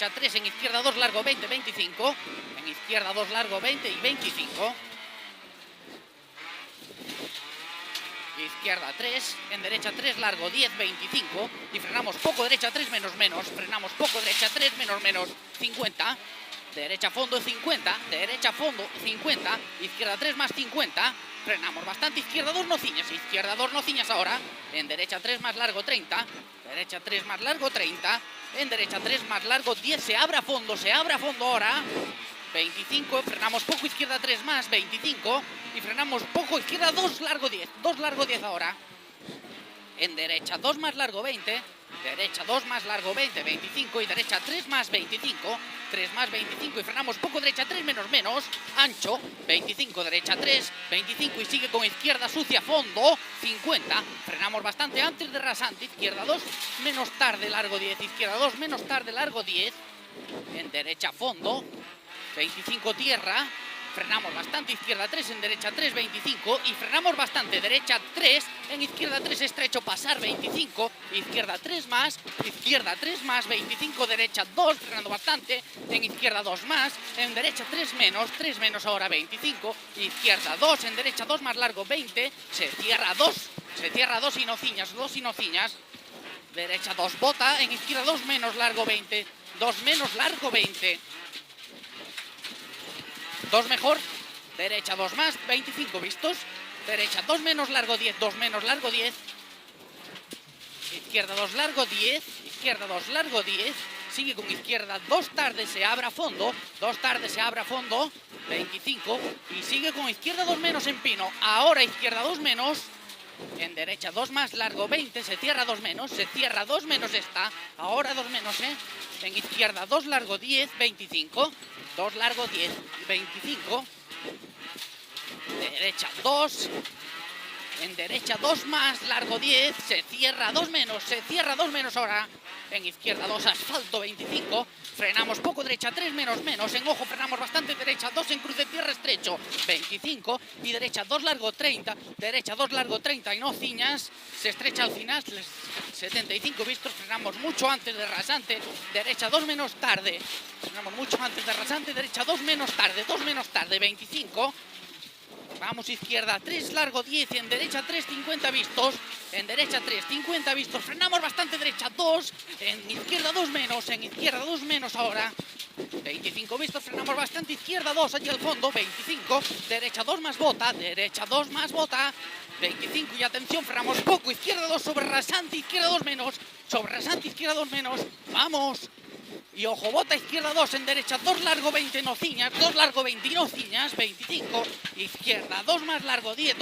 derecha 3, en izquierda 2, largo 20, 25. En izquierda 2, largo 20 y 25. Izquierda 3, en derecha 3, largo 10, 25. Y frenamos poco, derecha 3, menos, menos. Frenamos poco, derecha 3, menos, menos, 50. Derecha fondo 50, derecha fondo 50, izquierda 3 más 50, frenamos bastante, izquierda 2 no ciñas, izquierda 2 no ciñas ahora, en derecha 3 más largo 30, derecha 3 más largo 30, en derecha 3 más largo 10, se abre a fondo ahora, 25, frenamos poco, izquierda 3 más, 25, y frenamos poco, izquierda 2 largo 10, 2 largo 10 ahora, en derecha 2 más largo 20, derecha 2 más largo 20, 25 y derecha 3 más 25, 3 más 25 y frenamos poco, derecha 3 menos menos, ancho, 25, derecha 3, 25 y sigue con izquierda sucia, fondo, 50, frenamos bastante antes de rasante, izquierda 2 menos tarde, largo 10, izquierda 2 menos tarde, largo 10, en derecha fondo, 25 tierra, frenamos bastante, izquierda 3, en derecha 3, 25 y frenamos bastante, derecha 3, en izquierda 3 estrecho, pasar 25, izquierda 3 más, 25, derecha 2, frenando bastante, en izquierda 2 más, en derecha 3 menos ahora 25, izquierda 2, en derecha 2 más largo 20, se cierra 2 y no ciñas, derecha 2 bota, en izquierda 2 menos largo 20, 2 menos largo 20, 2 mejor, derecha 2 más, 25 vistos, derecha 2 menos largo 10, 2 menos largo 10, izquierda 2 largo 10, izquierda 2 largo 10, sigue con izquierda 2 tarde, se abre a fondo, 2 tarde, se abre a fondo, 25, y sigue con izquierda 2 menos en pino, ahora izquierda 2 menos, en derecha 2 más largo 20, se cierra 2 menos, esta, ahora 2 menos, en izquierda 2 largo 10, 25, 2 largo 10, 25, derecha 2, en derecha 2 más largo 10, se cierra 2 menos ahora, en izquierda 2 asfalto 25, frenamos poco, derecha 3 menos, en ojo frenamos bastante, derecha 2 en cruce tierra estrecho, 25 y derecha 2 largo 30, y no ciñas, se estrecha al final, 75 vistos, frenamos mucho antes de rasante, derecha 2 menos tarde, frenamos mucho antes de rasante, derecha 2 menos tarde, 25, vamos izquierda 3 largo 10 y en derecha 3 50 vistos, en derecha 3 50 vistos, frenamos bastante, derecha 2, en izquierda 2 menos ahora, 25 vistos, frenamos bastante, izquierda 2 allí al fondo, 25, derecha 2 más bota, 25 y atención, frenamos poco, izquierda 2 sobre rasante, izquierda 2 menos, vamos. Y ojo, bota izquierda 2, en derecha 2 largo 20, no ciñas, 2 largo 20 y no ciñas, 25, izquierda 2 más largo 10,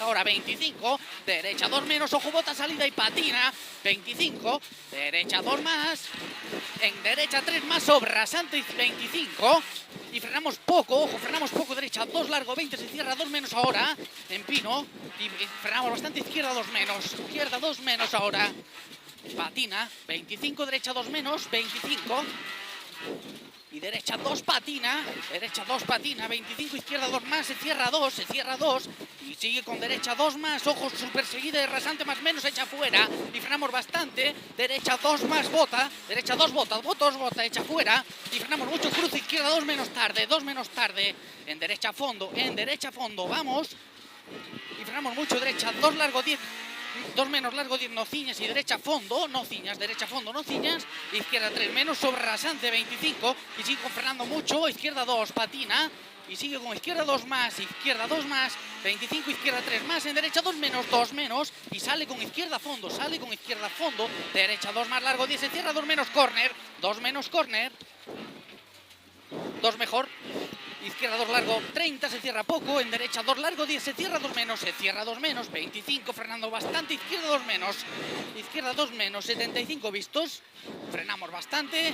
ahora, 25, derecha 2 menos, ojo, bota salida y patina, 25, derecha 2 más, en derecha 3 más sobre rasante, 25, y frenamos poco, ojo, derecha 2 largo 20, se cierra 2 menos ahora, en pino, y frenamos bastante, izquierda 2 menos ahora, patina, 25, derecha 2 menos, 25, y derecha 2 patina, 25, izquierda 2 más, se cierra 2, y sigue con derecha 2 más, ojos, super seguida de rasante más menos, echa fuera, y frenamos bastante, derecha 2 más bota, echa fuera, y frenamos mucho, cruce, izquierda 2 menos tarde, en derecha fondo, vamos, y frenamos mucho, derecha 2 largo 10, 2 menos largo 10 no ciñas y derecha fondo no ciñas, izquierda 3 menos sobre rasante 25 y sigue con frenando mucho, izquierda 2 patina y sigue con izquierda 2 más, 25, izquierda 3 más, en derecha 2 menos y sale con izquierda fondo, derecha 2 más largo 10, se cierra 2 menos corner, 2 mejor, izquierda 2 largo 30, se cierra poco, en derecha 2 largo 10, se cierra 2 menos, 25, frenando bastante, izquierda 2 menos, 75 vistos, frenamos bastante,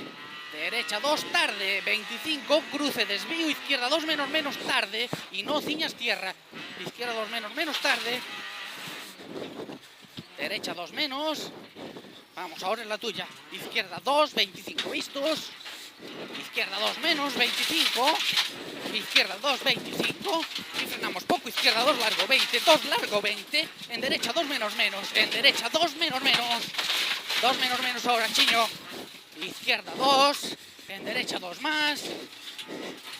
derecha 2 tarde, 25, cruce, desvío, izquierda 2 menos tarde, y no ciñas tierra, izquierda 2 menos tarde, derecha 2 menos, vamos, ahora es la tuya, izquierda 2, 25 vistos, izquierda 2 menos, 25, izquierda 2, 25, y frenamos poco, izquierda 2 largo 20, 2 largo 20, en derecha 2 menos, en derecha 2 menos, 2 menos ahora, chiño, izquierda 2, en derecha 2 más,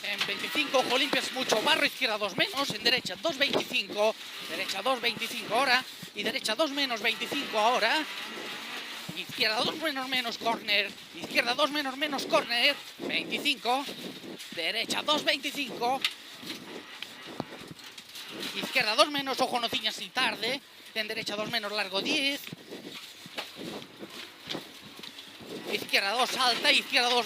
en 25, ojo limpio, es mucho barro, izquierda 2 menos, en derecha 2,25, derecha 2,25 ahora, y derecha 2 menos 25 ahora, izquierda 2 menos corner, izquierda 2 menos corner, 25, derecha 2,25, izquierda 2 menos, ojo no ciñas y tarde, en derecha 2 menos largo 10, izquierda 2 alta, izquierda 2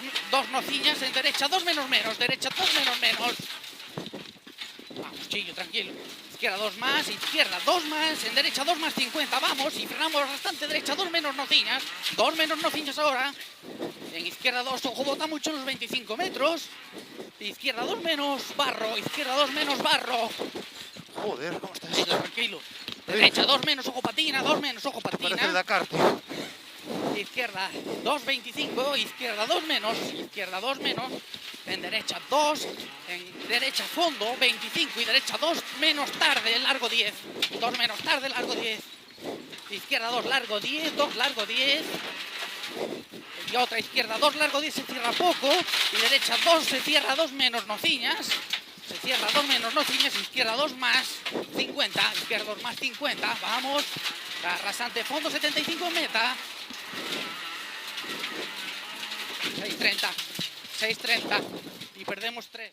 no ciñas, en derecha 2 menos, derecha 2 menos. Vamos, Chillo, tranquilo. Izquierda 2 más, izquierda 2 más, en derecha 2 más 50, vamos, y frenamos bastante, derecha 2 menos no ciñas, 2 menos no ciñas ahora, en izquierda 2, ojo, bota mucho en los 25 metros, izquierda 2 menos barro, izquierda 2 menos barro. Joder, ¿cómo estás? Tranquilo, tranquilo. Derecha 2 menos, ojo patina, 2 menos, ojo Parece el patina. Dakar, tío. Izquierda 2,25, izquierda 2 menos, izquierda 2 menos, en derecha 2, en derecha fondo 25 y derecha 2 menos tarde, largo 10, 2 menos tarde, largo 10, izquierda 2 largo 10, 2 largo 10, y otra izquierda 2 largo 10 se cierra poco, y derecha 2 se cierra 2 menos no ciñas, se cierra 2 menos no ciñas, izquierda 2 más 50, izquierda 2 más 50, vamos, arrasante fondo 75 en meta. 6,30 y perdemos 3.